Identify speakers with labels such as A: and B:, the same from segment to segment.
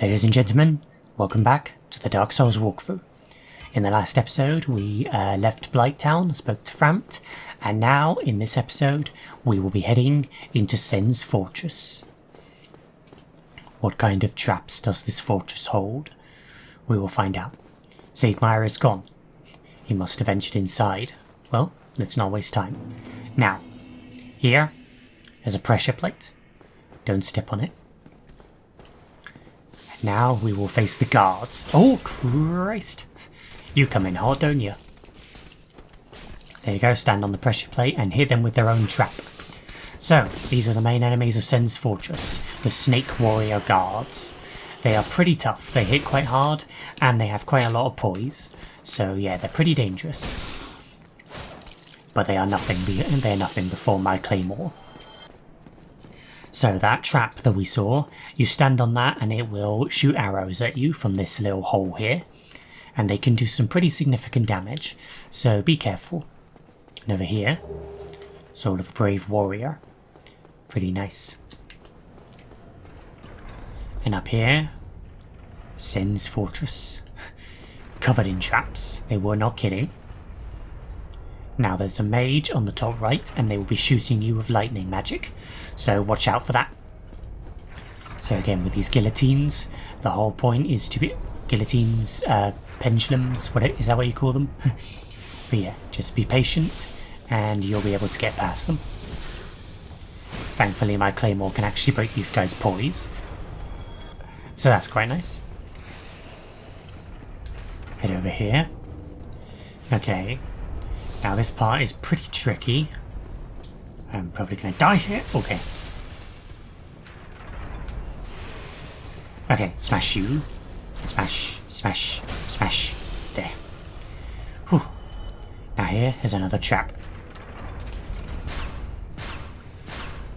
A: Ladies and gentlemen, welcome back to the Dark Souls walkthrough. In the last episode we left Blighttown, spoke to Framt, and now in this episode we will be heading into Sen's fortress. What kind of traps does this fortress hold? We will find out. Siegmeyer is gone. He must have ventured inside. Well, let's not waste time. Now, here is a pressure plate. Don't step on it. And now we will face the guards. Oh, Christ. You come in hard, don't you? There you go, stand on the pressure plate and hit them with their own trap. So, these are the main enemies of Sen's fortress, the Snake Warrior Guards. They are pretty tough, they hit quite hard, and they have quite a lot of poise. So yeah, they're pretty dangerous. But they are nothing before my claymore. So that trap that we saw, you stand on that and it will shoot arrows at you from this little hole here. And they can do some pretty significant damage, so be careful. And over here, Soul of a Brave Warrior. Pretty nice. And up here, Sen's fortress. Covered in traps, they were not kidding. Now there's a mage on the top right and they will be shooting you with lightning magic, so watch out for that. So again, with these guillotines, the whole point is to be... guillotines, pendulums, is that what you call them? But yeah, just be patient and you'll be able to get past them. Thankfully my claymore can actually break these guys' poise, so that's quite nice. Head over here. Okay, now this part is pretty tricky. I'm probably gonna die here. Okay. Okay, smash you. Smash, smash, smash. There. Whew. Now here is another trap.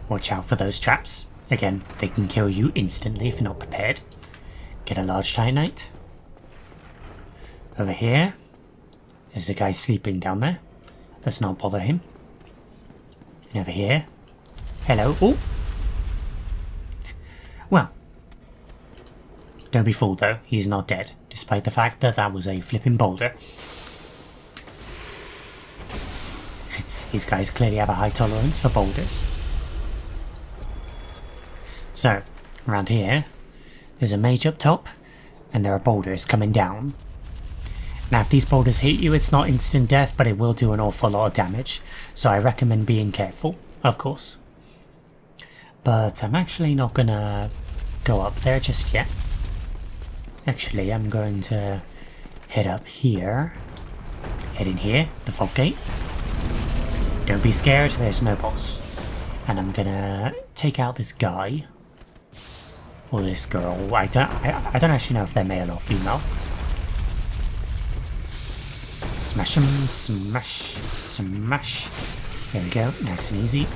A: Watch out for those traps. Again, they can kill you instantly if you're not prepared. Get a large titanite. Over here, there's a guy sleeping down there. Let's not bother him. And over here, hello. Oh! Well, don't be fooled though, he's not dead, despite the fact that that was a flipping boulder. These guys clearly have a high tolerance for boulders. So, around here, there's a mage up top, and there are boulders coming down. Now if these boulders hit you, it's not instant death, but it will do an awful lot of damage, so I recommend being careful, of course. But I'm actually not gonna go up there just yet. Actually, I'm going to head up here. Head in here, the fog gate. Don't be scared, there's no boss. And I'm gonna take out this guy. Or this girl. I don't actually know if they're male or female. Smash them, smash, smash. There we go, nice and easy.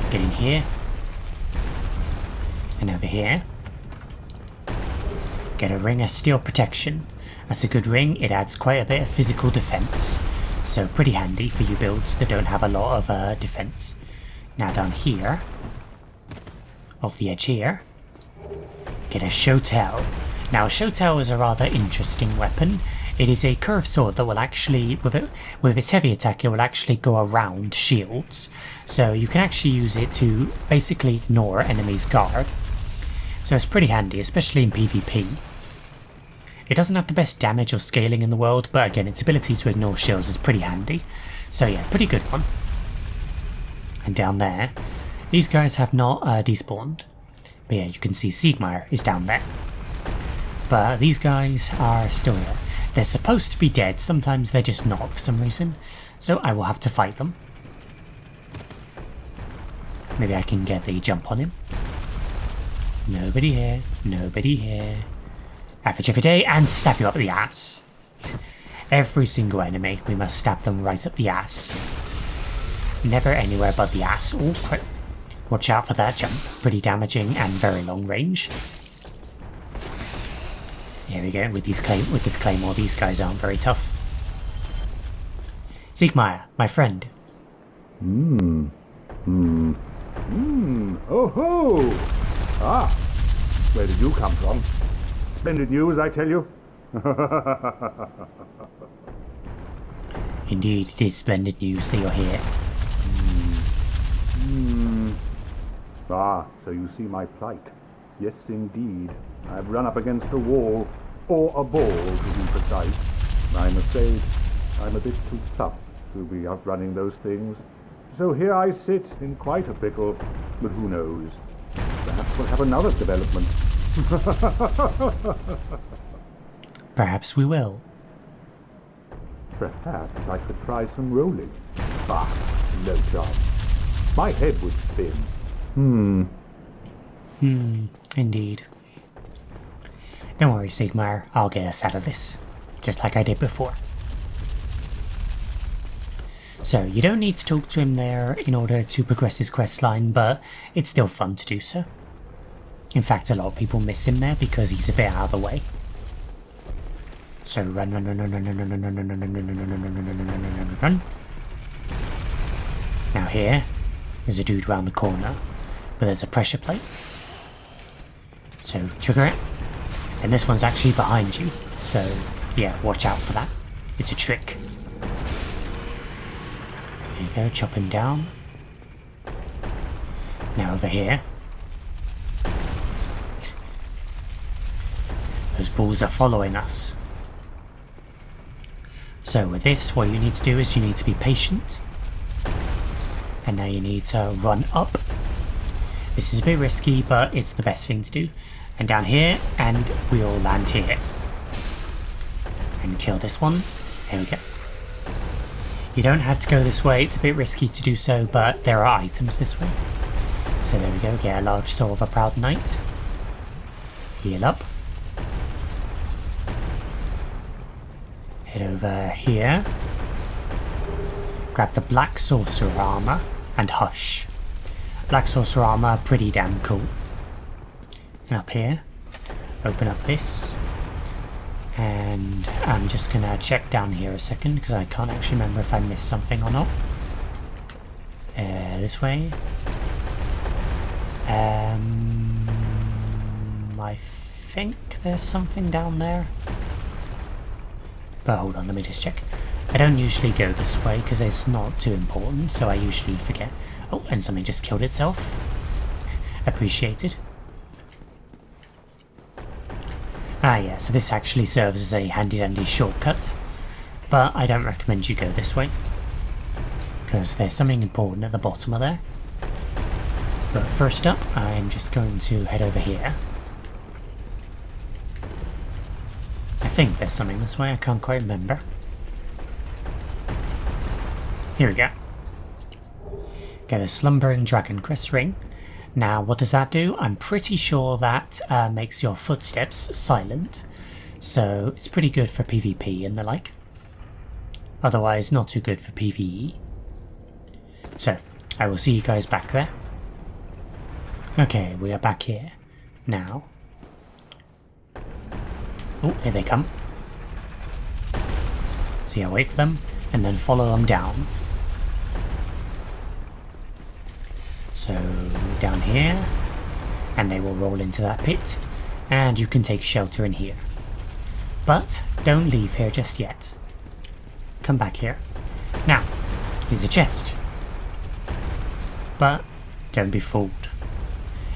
A: Get in here. And over here. Get a ring of steel protection. That's a good ring, it adds quite a bit of physical defense. So pretty handy for you builds that don't have a lot of defense. Now down here, off the edge here, get a shotel. Now a shotel is a rather interesting weapon. It is a curved sword that will actually, with its heavy attack, it will actually go around shields. So you can actually use it to basically ignore enemies' guard. So it's pretty handy, especially in PvP. It doesn't have the best damage or scaling in the world, but again, its ability to ignore shields is pretty handy. So yeah, pretty good one. And down there, these guys have not despawned. But yeah, you can see Siegmeyer is down there. But these guys are still here. They're supposed to be dead, sometimes they're just not for some reason. So I will have to fight them. Maybe I can get the jump on him. Nobody here, nobody here. Average every day and stab you up the ass. Every single enemy, we must stab them right up the ass. Never anywhere but the ass. Oh crap. Watch out for that jump. Pretty damaging and very long range. Here we go, with this claymore, these guys aren't very tough. Siegmeyer, my friend.
B: Oh ho! Ah, where did you come from? Splendid news, I tell you.
A: Indeed, it is splendid news that you're here.
B: Ah, so you see my plight. Yes, indeed. I've run up against a wall, or a ball to be precise. I'm afraid I'm a bit too tough to be outrunning those things. So here I sit in quite a pickle, but who knows? Perhaps we'll have another development.
A: Perhaps we will.
B: Perhaps I could try some rolling. Bah, no chance. My head would spin.
A: Indeed. Don't worry, Sigmar, I'll get us out of this. Just like I did before. So, you don't need to talk to him there in order to progress his quest line, but it's still fun to do so. In fact, a lot of people miss him there because he's a bit out of the way. So run, run, run, run, run, run, run, run, run, run, run, run, run, run, run. Now here, there's a dude round the corner, but there's a pressure plate. So trigger it, and this one's actually behind you. So yeah, watch out for that. It's a trick. There you go, chop him down. Now over here. Those bulls are following us. So with this, what you need to do is you need to be patient. And now you need to run up. This is a bit risky, but it's the best thing to do. And down here, and we'll land here. And kill this one. Here we go. You don't have to go this way, it's a bit risky to do so, but there are items this way. So there we go, get a large sword of a proud knight. Heal up. Head over here. Grab the Black Sorcerer armor and Hush. Black Sorcerer armor, pretty damn cool. And up here, open up this. And I'm just gonna check down here a second because I can't actually remember if I missed something or not. This way. I think there's something down there. But hold on, let me just check. I don't usually go this way because it's not too important, so I usually forget. Oh, and something just killed itself. Appreciated. Ah yeah, so this actually serves as a handy-dandy shortcut, but I don't recommend you go this way, because there's something important at the bottom of there. But first up, I'm just going to head over here. I think there's something this way, I can't quite remember. Here we go. Get a Slumbering Dragon Crest ring. Now, what does that do? I'm pretty sure that makes your footsteps silent, so it's pretty good for PvP and the like. Otherwise, not too good for PvE. So, I will see you guys back there. Okay, we are back here. Now. Oh, here they come. So yeah, wait for them, and then follow them down. So, down here, and they will roll into that pit, and you can take shelter in here. But, don't leave here just yet. Come back here. Now, here's a chest. But, don't be fooled.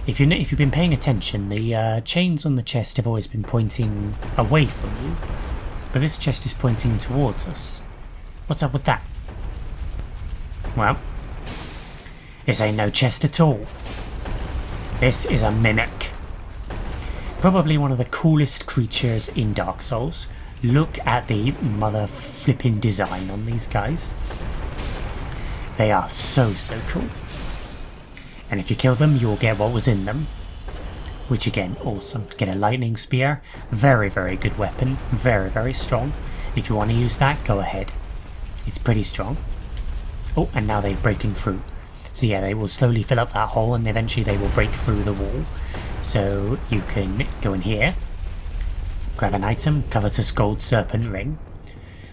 A: If you've been paying attention, the chains on the chest have always been pointing away from you, but this chest is pointing towards us. What's up with that? Well, this ain't no chest at all. This is a mimic. Probably one of the coolest creatures in Dark Souls. Look at the mother flipping design on these guys. They are so cool. And if you kill them, you'll get what was in them. Which again, awesome. Get a lightning spear. Very good weapon. Very strong. If you want to use that, go ahead. It's pretty strong. Oh, and now they've broken through. So yeah, they will slowly fill up that hole and eventually they will break through the wall. So you can go in here. Grab an item, covetous gold serpent ring.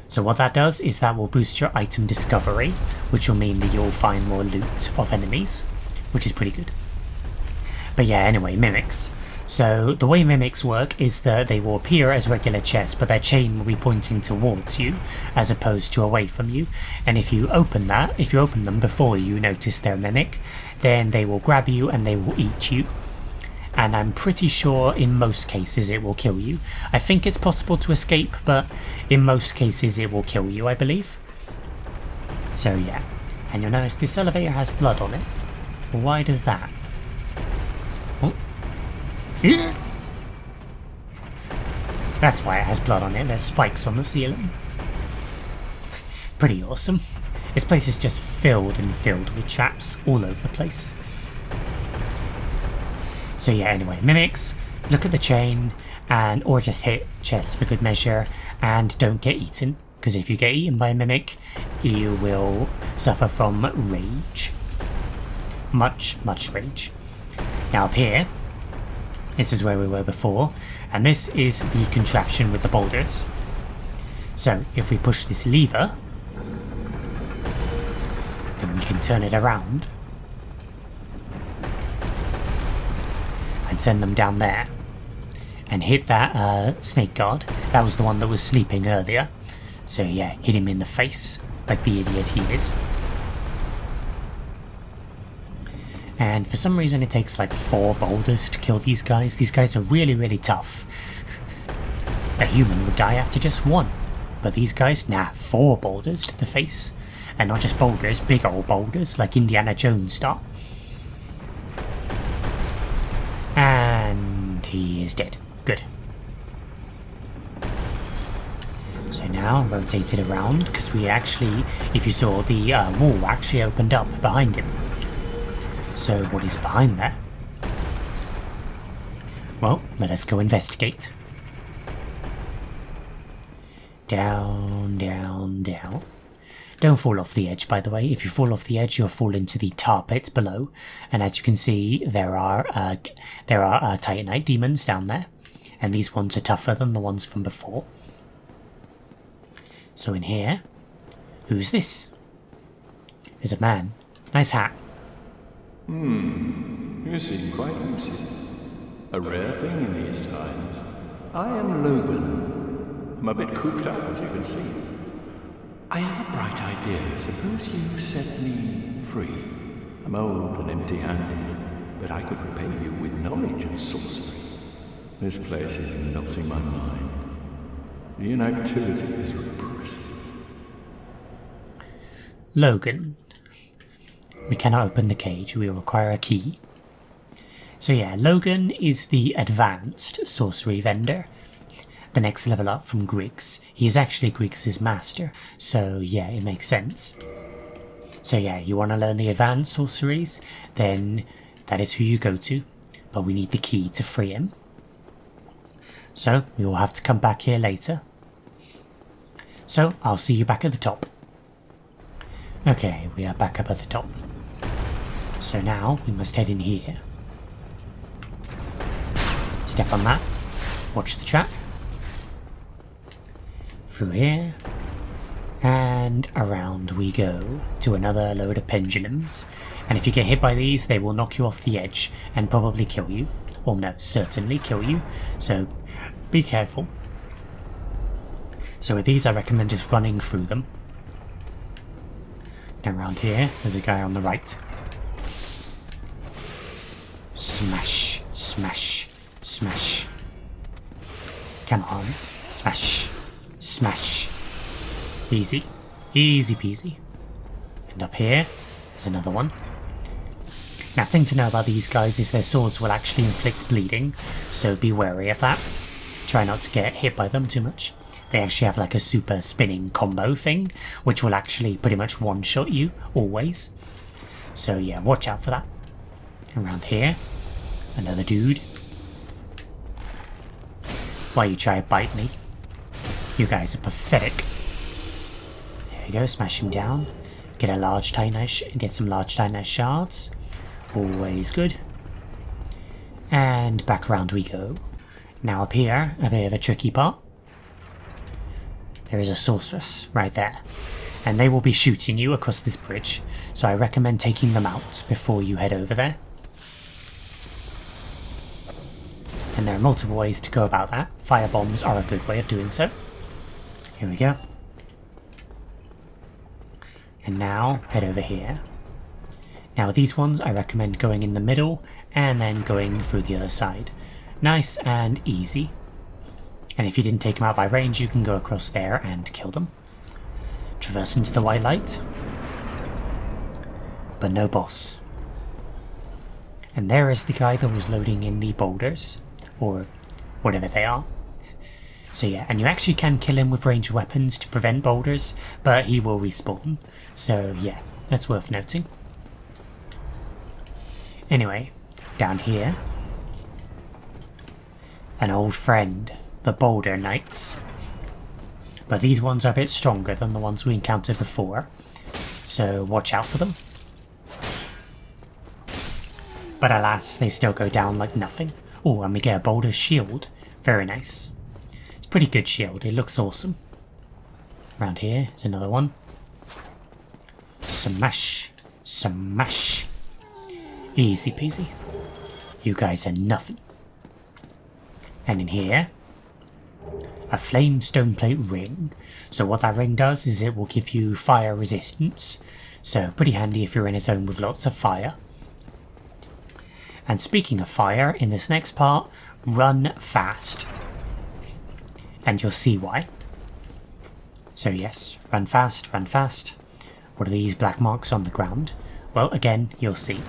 A: So what that does is that will boost your item discovery, which will mean that you'll find more loot of enemies, which is pretty good. But yeah, anyway, mimics. So the way mimics work is that they will appear as regular chests, but their chain will be pointing towards you as opposed to away from you. And if you open them before you notice they're a mimic, then they will grab you and they will eat you. And I'm pretty sure in most cases it will kill you. I think it's possible to escape, but in most cases it will kill you, I believe. So yeah, and you'll notice this elevator has blood on it. Why does that? Oh. That's why it has blood on it. There's spikes on the ceiling. Pretty awesome. This place is just filled with traps all over the place. So yeah, anyway, mimics, look at the chain, or just hit chests for good measure, and don't get eaten, because if you get eaten by a mimic, you will suffer from rage. Much rage. Now up here, this is where we were before, and this is the contraption with the boulders. So if we push this lever, then we can turn it around and send them down there and hit that snake guard. That was the one that was sleeping earlier. So yeah, hit him in the face like the idiot he is. And for some reason it takes like 4 boulders to kill these guys. These guys are really tough. A human would die after just 1. But these guys, 4 boulders to the face. And not just boulders, big old boulders like Indiana Jones style. And he is dead. Good. So now rotate it around, because we actually, if you saw, the wall actually opened up behind him. So what is behind there? Well, let us go investigate. Down, down, down. Don't fall off the edge, by the way. If you fall off the edge, you'll fall into the tar pit below. And as you can see, there are Titanite demons down there. And these ones are tougher than the ones from before. So in here, who's this? There's a man. Nice hat.
C: You seem quite lucid. A rare thing in these times. I am Logan. I'm a bit cooped up, as you can see. I have a bright idea. Suppose you set me free. I'm old and empty-handed, but I could repay you with knowledge and sorcery. This place is melting my mind. The inactivity is repressive.
A: Logan. We cannot open the cage. We require a key. So yeah, Logan is the advanced sorcery vendor. The next level up from Griggs. He is actually Griggs' master, so yeah, it makes sense. So yeah, you want to learn the advanced sorceries, then that is who you go to, but we need the key to free him. So we will have to come back here later. So I'll see you back at the top. Okay, we are back up at the top. So now we must head in here. Step on that. Watch the trap. Through here, and around we go to another load of pendulums, and if you get hit by these they will knock you off the edge and probably kill you, or no, certainly kill you, so be careful. So with these I recommend just running through them. Now around here there's a guy on the right. Smash, smash, smash. Come on, smash. Smash. Easy. Easy peasy. And up here, there's another one. Now, thing to know about these guys is their swords will actually inflict bleeding, so be wary of that. Try not to get hit by them too much. They actually have like a super spinning combo thing, which will actually pretty much one-shot you, always. So yeah, watch out for that. Around here, another dude. Why you try to bite me? You guys are pathetic. There we go, smash him down. Get some large Titanite shards. Always good. And back around we go. Now up here, a bit of a tricky part. There is a sorceress right there. And they will be shooting you across this bridge. So I recommend taking them out before you head over there. And there are multiple ways to go about that. Fire bombs are a good way of doing so. Here we go. And now, head over here. Now these ones I recommend going in the middle and then going through the other side. Nice and easy. And if you didn't take them out by range, you can go across there and kill them. Traverse into the white light. But no boss. And there is the guy that was loading in the boulders. Or whatever they are. So yeah, and you actually can kill him with ranged weapons to prevent boulders, but he will respawn. So yeah, that's worth noting. Anyway, down here, an old friend, the Boulder Knights. But these ones are a bit stronger than the ones we encountered before, so watch out for them. But alas, they still go down like nothing. Oh, and we get a Boulder Shield. Very nice. It's a pretty good shield, it looks awesome. Around here is another one. Smash! Smash! Easy peasy. You guys are nothing. And in here, a flame stone plate ring. So what that ring does is it will give you fire resistance. So pretty handy if you're in a zone with lots of fire. And speaking of fire, in this next part, run fast. And you'll see why. So yes, run fast, run fast. What are these black marks on the ground? Well, again, you'll see.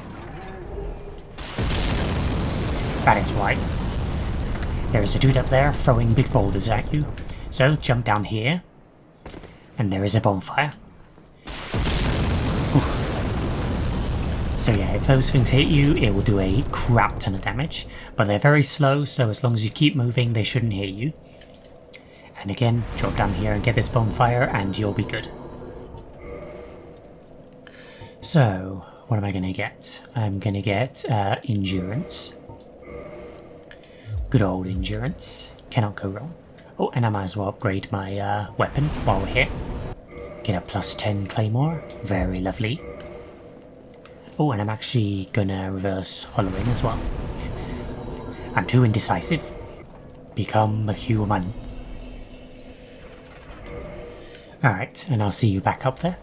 A: That is why. There's a dude up there throwing big boulders at you. So jump down here. And there is a bonfire. Oof. So yeah, if those things hit you, it will do a crap ton of damage. But they're very slow, so as long as you keep moving, they shouldn't hit you. And again, drop down here and get this bonfire and you'll be good. So, what am I going to get? I'm going to get endurance. Good old endurance. Cannot go wrong. Oh, and I might as well upgrade my weapon while we're here. Get a +10 claymore. Very lovely. Oh, and I'm actually gonna reverse hollowing as well. I'm too indecisive. Become a human. Alright, and I'll see you back up there.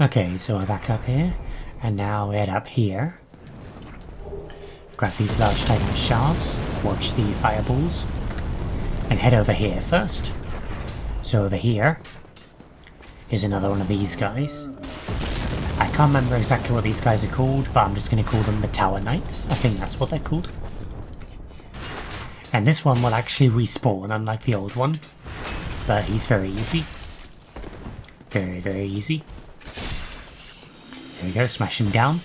A: Okay, so we're back up here. And now head up here. Grab these large diamond shards, watch the fireballs, and head over here first. So over here is another one of these guys. I can't remember exactly what these guys are called, but I'm just going to call them the Tower Knights. I think that's what they're called. And this one will actually respawn, unlike the old one. But he's very easy. Very, very easy. There we go, smash him down.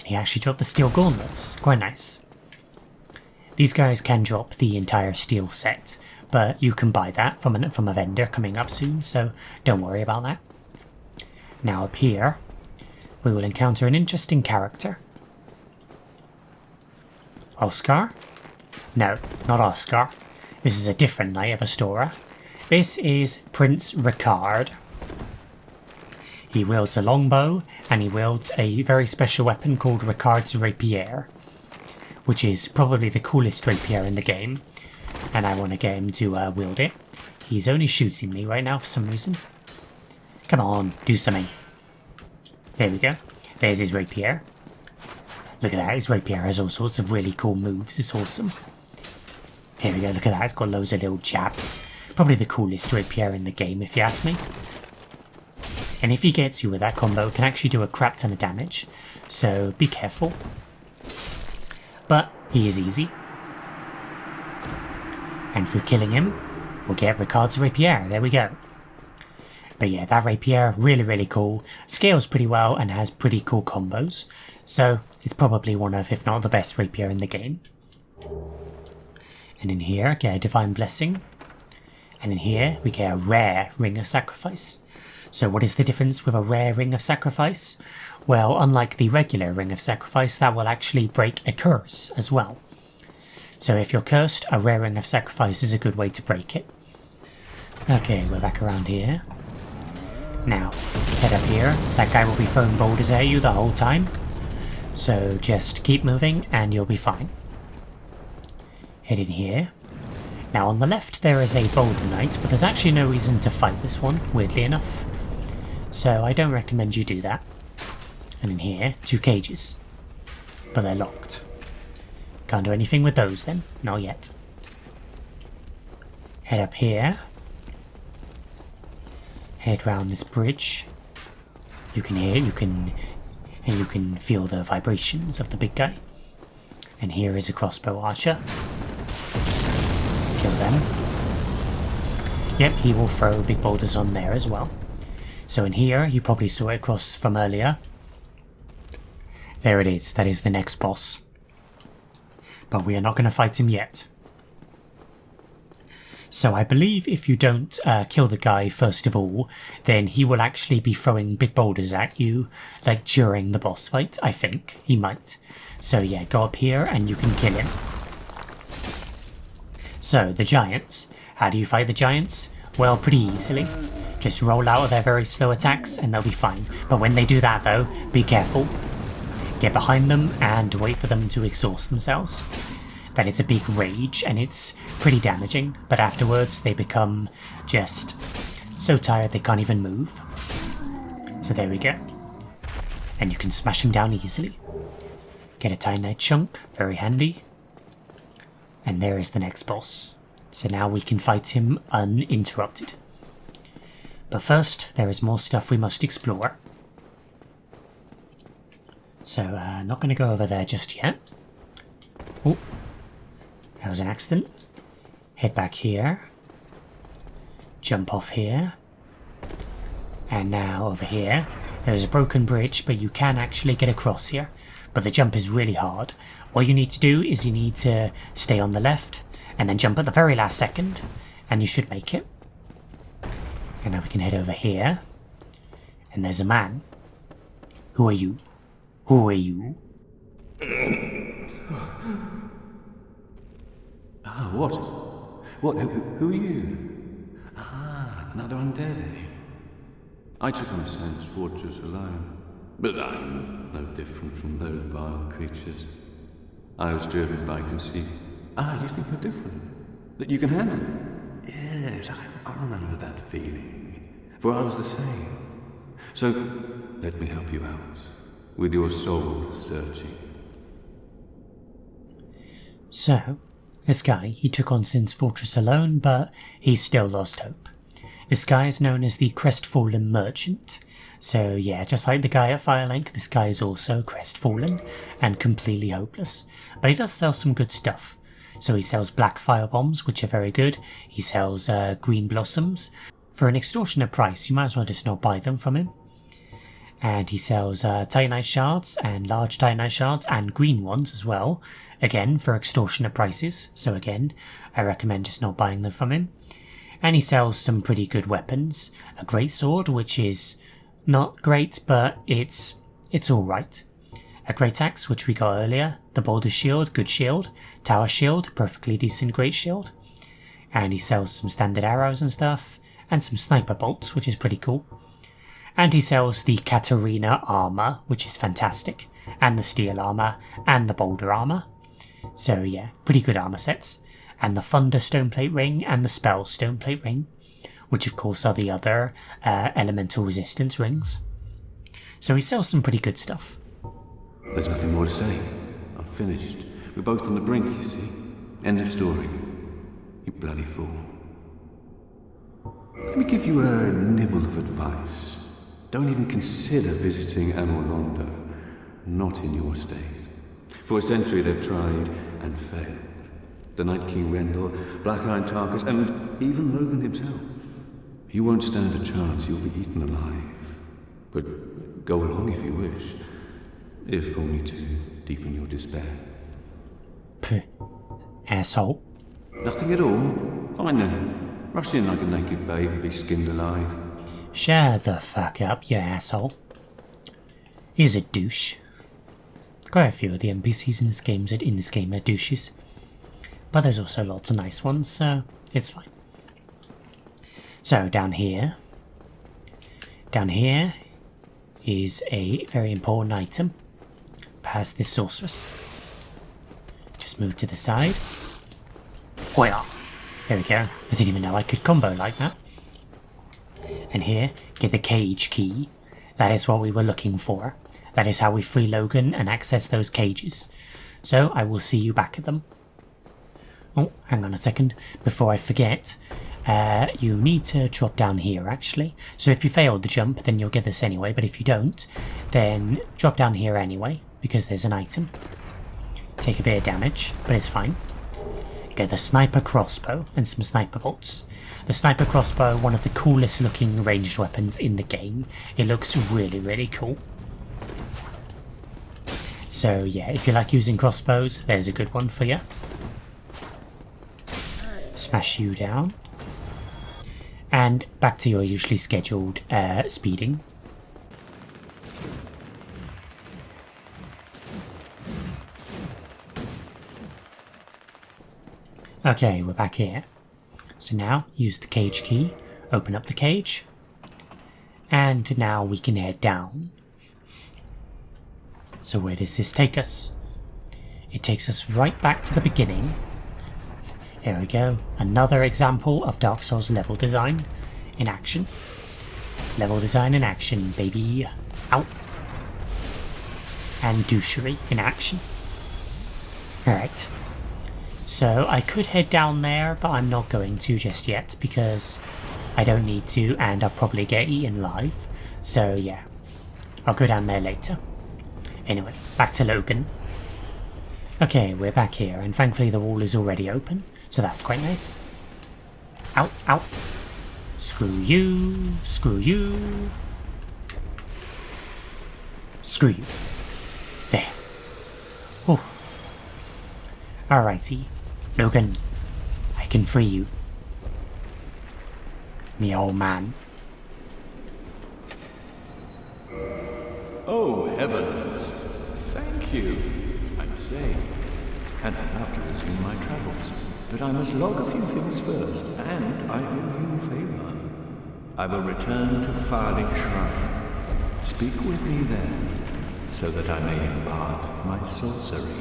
A: He actually dropped the steel gauntlets. Quite nice. These guys can drop the entire steel set, but you can buy that from a vendor coming up soon, so don't worry about that. Now up here, we will encounter an interesting character. Oscar? No, not Oscar. This is a different Knight of Astora. This is Prince Ricard. He wields a longbow, and he wields a very special weapon called Ricard's Rapier, which is probably the coolest rapier in the game, and I want to get him to wield it. He's only shooting me right now for some reason. Come on, do something. There we go. There's his rapier. Look at that, his rapier has all sorts of really cool moves, it's awesome. Here we go, look at that, it's got loads of little jabs. Probably the coolest rapier in the game, if you ask me. And if he gets you with that combo, it can actually do a crap ton of damage, so be careful. But he is easy. And through killing him, we'll get Ricard's Rapier, there we go. But yeah, that Rapier, really, really cool. Scales pretty well and has pretty cool combos, so it's probably one of, if not the best Rapier in the game. And in here, get a Divine Blessing. And in here, we get a rare Ring of Sacrifice. So what is the difference with a rare Ring of Sacrifice? Well, unlike the regular Ring of Sacrifice, that will actually break a curse as well. So if you're cursed, a rare Ring of Sacrifice is a good way to break it. Okay, we're back around here. Now, head up here. That guy will be throwing boulders at you the whole time. So just keep moving and you'll be fine. Head in here. Now on the left there is a Boulder Knight, but there's actually no reason to fight this one, weirdly enough. So I don't recommend you do that. And in here, 2 cages. But they're locked. Can't do anything with those then, not yet. Head up here. Head round this bridge. You can hear, you can feel the vibrations of the big guy. And here is a Crossbow Archer. Kill them. Yep, he will throw big boulders on there as well. So in here, you probably saw it across from earlier. There it is, that is the next boss. But we are not going to fight him yet. So I believe if you don't kill the guy first of all, then he will actually be throwing big boulders at you, like during the boss fight, I think. He might. So yeah, go up here and you can kill him. So, the giants. How do you fight the giants? Well, pretty easily. Just roll out of their very slow attacks and they'll be fine. But when they do that though, be careful. Get behind them and wait for them to exhaust themselves. That is a big rage and it's pretty damaging, but afterwards they become just so tired they can't even move. So there we go. And you can smash them down easily. Get a Titanite chunk, very handy. And there is the next boss. So now we can fight him uninterrupted. But first, there is more stuff we must explore. So, not going to go over there just yet. Oh, that was an accident. Head back here. Jump off here. And now over here. There's a broken bridge, but you can actually get across here. But the jump is really hard. All you need to do is you need to stay on the left and then jump at the very last second and you should make it. And now we can head over here. And there's a man. Who are you? Who are you?
D: Ah, what? What? Who are you? Ah, another undead, eh? I took on Sands Fortress alone. But I'm no different from those vile creatures. I was driven by conceit. Ah, you think you're different? That you can handle it? Yes, I remember that feeling. For I was the same. So, let me help you out. With your soul searching.
A: So, this guy, he took on Sin's Fortress alone, but he still lost hope. This guy is known as the Crestfallen Merchant. So yeah, just like the guy at Firelink, this guy is also crestfallen and completely hopeless. But he does sell some good stuff. So he sells black fire bombs, which are very good. He sells green blossoms. For an extortionate price, you might as well just not buy them from him. And he sells Titanite shards and large Titanite shards and green ones as well. Again, for extortionate prices. So again, I recommend just not buying them from him. And he sells some pretty good weapons. A great sword, which is not great, but it's alright. A great axe, which we got earlier. The Boulder Shield, good shield. Tower Shield, perfectly decent great shield. And he sells some standard arrows and stuff. And some sniper bolts, which is pretty cool. And he sells the Katarina armor, which is fantastic. And the steel armor, and the boulder armor. So yeah, pretty good armor sets. And the Thunder Stoneplate Ring and the Spell Stoneplate Ring, which of course are the other elemental resistance rings. So he sells some pretty good stuff.
D: There's nothing more to say. I'm finished. We're both on the brink, you see. End of story. You bloody fool. Let me give you a nibble of advice. Don't even consider visiting Anor Londo. Not in your state. For a century they've tried and failed. The Night King Rendell, Black-Eyed Tarkus, and even Logan himself. You won't stand a chance, you'll be eaten alive. But go along if you wish, if only to deepen your despair.
A: Puh. Asshole.
D: Nothing at all. Fine then. Rush in like a naked babe and be skinned alive.
A: Shut the fuck up, you asshole. He's a douche. Quite a few of the NPCs in this game are douches. But there's also lots of nice ones, so it's fine. So down here is a very important item. Past this sorceress. Just move to the side. Hoya! There we go. I didn't even know I could combo like that. And here, get the cage key. That is what we were looking for. That is how we free Logan and access those cages. So I will see you back at them. Oh, hang on a second. Before I forget, you need to drop down here actually. So if you fail the jump, then you'll get this anyway. But if you don't, then drop down here anyway, because there's an item. Take a bit of damage, but it's fine. Get the sniper crossbow and some sniper bolts. The sniper crossbow, one of the coolest looking ranged weapons in the game. It looks really, really cool. So yeah, if you like using crossbows, there's a good one for you. Smash you down. And back to your usually scheduled speeding. Okay, we're back here. So now, use the cage key, open up the cage, and now we can head down. So where does this take us? It takes us right back to the beginning. There we go, another example of Dark Souls level design in action. Level design in action, baby. Ow. And douchery in action. Alright. So I could head down there, but I'm not going to just yet because I don't need to and I'll probably get eaten live. So yeah, I'll go down there later. Anyway, back to Logan. Okay, we're back here and thankfully the wall is already open, so that's quite nice. Ow, ow. Screw you, screw you. Screw you. There. Oh. Alrighty. Logan, I can free you. Me old man.
C: Oh, heavens. Thank you, I'd say. And I'd love to resume my travels. But I must log a few things first, and I owe you a favor. I will return to Firelink Shrine. Speak with me there, so that I may impart my sorcery.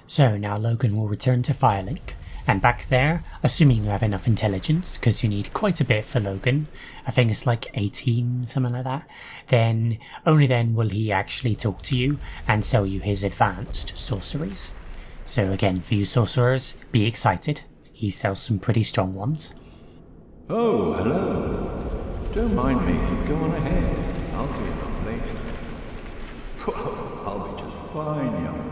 A: So now Logan will return to Firelink, and back there, assuming you have enough intelligence, because you need quite a bit for Logan, I think it's like 18, something like that, then only then will he actually talk to you and sell you his advanced sorceries. So again, for you sorcerers, be excited, he sells some pretty strong ones.
C: Oh, hello. Don't mind me, go on ahead. I'll be along later. Whoa, I'll be just fine, young one.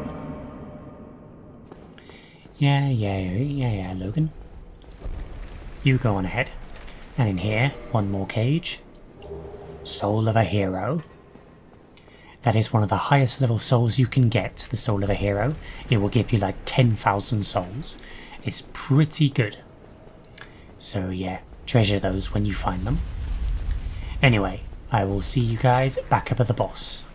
A: Yeah, Logan. You go on ahead. And in here, one more cage. Soul of a Hero. That is one of the highest level souls you can get, the Soul of a Hero. It will give you like 10,000 souls. It's pretty good. So yeah, treasure those when you find them. Anyway, I will see you guys back up at the boss.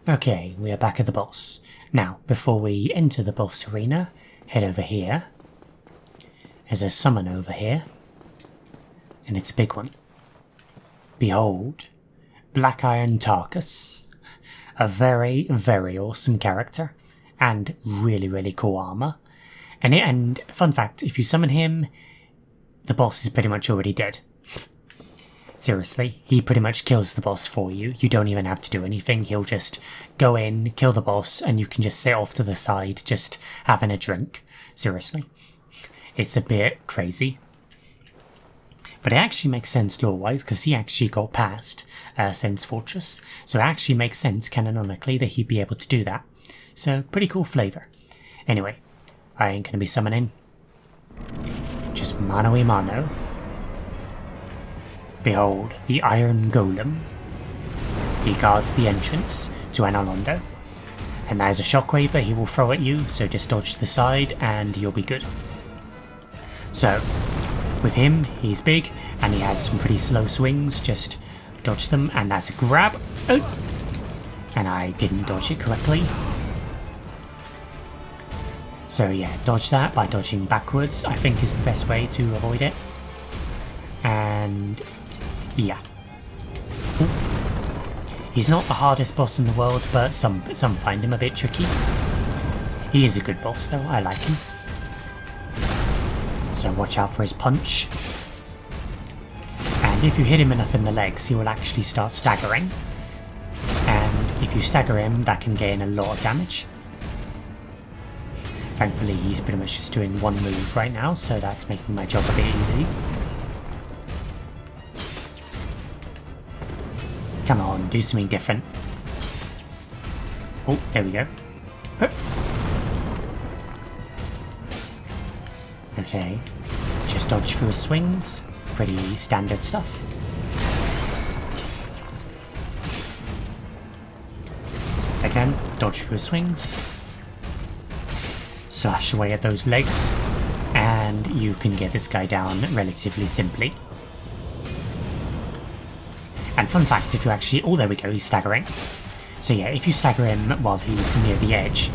A: Okay, we are back at the boss. Now, before we enter the boss arena, head over here. There's a summon over here. And it's a big one. Behold, Black Iron Tarkus. A very, very awesome character. And really, really cool armor. And fun fact, if you summon him, the boss is pretty much already dead. Seriously, he pretty much kills the boss for you. You don't even have to do anything. He'll just go in, kill the boss, and you can just sit off to the side, just having a drink. Seriously. It's a bit crazy. But it actually makes sense lore-wise, because he actually got past Sen's Fortress. So it actually makes sense canonically that he'd be able to do that. So, pretty cool flavour. Anyway, I ain't going to be summoning. Just mano-a-mano. Behold, the Iron Golem. He guards the entrance to Anor Londo. And there's a shockwave that he will throw at you, so just dodge to the side and you'll be good. So, with him, he's big and he has some pretty slow swings, just dodge them, and that's a grab. Oh! And I didn't dodge it correctly. So yeah, dodge that by dodging backwards, I think is the best way to avoid it. And yeah. Ooh. He's not the hardest boss in the world, but some find him a bit tricky. He is a good boss though, I like him. So watch out for his punch. And if you hit him enough in the legs, he will actually start staggering. And if you stagger him, that can gain a lot of damage. Thankfully, he's pretty much just doing one move right now, so that's making my job a bit easy. Come on, do something different. Oh, there we go. Okay, just dodge through his swings. Pretty standard stuff. Again, dodge through his swings. Slash away at those legs. And you can get this guy down relatively simply. And fun fact, if you actually... Oh, there we go, he's staggering. So yeah, if you stagger him while he's near the edge,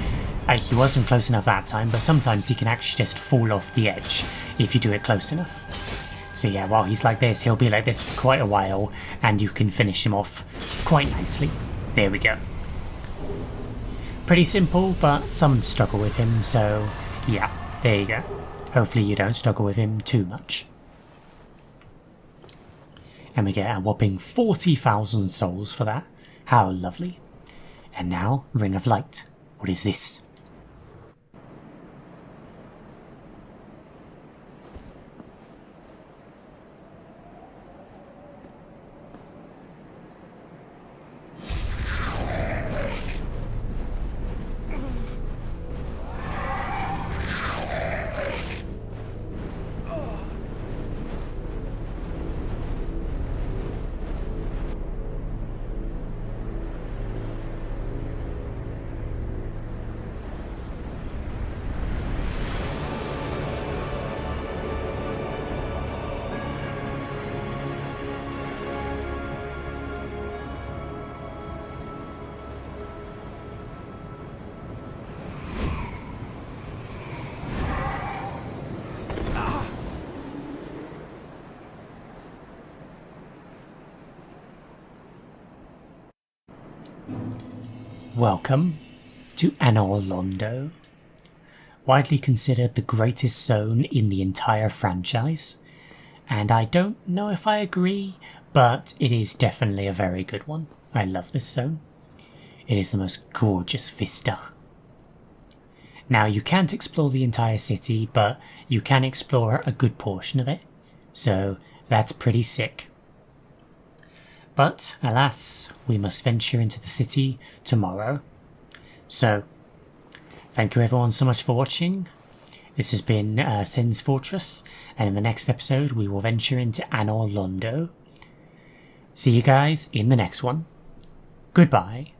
A: he wasn't close enough that time, but sometimes he can actually just fall off the edge if you do it close enough. So yeah, while he's like this, he'll be like this for quite a while, and you can finish him off quite nicely. There we go. Pretty simple, but some struggle with him, so yeah, there you go. Hopefully you don't struggle with him too much. And we get a whopping 40,000 souls for that. How lovely. And now, Ring of Light. What is this? Welcome to Anor Londo, widely considered the greatest zone in the entire franchise, and I don't know if I agree, but it is definitely a very good one. I love this zone. It is the most gorgeous vista. Now, you can't explore the entire city, but you can explore a good portion of it, so that's pretty sick. But, alas, we must venture into the city tomorrow. So, thank you everyone so much for watching. This has been Sen's Fortress, and in the next episode we will venture into Anor Londo. See you guys in the next one. Goodbye.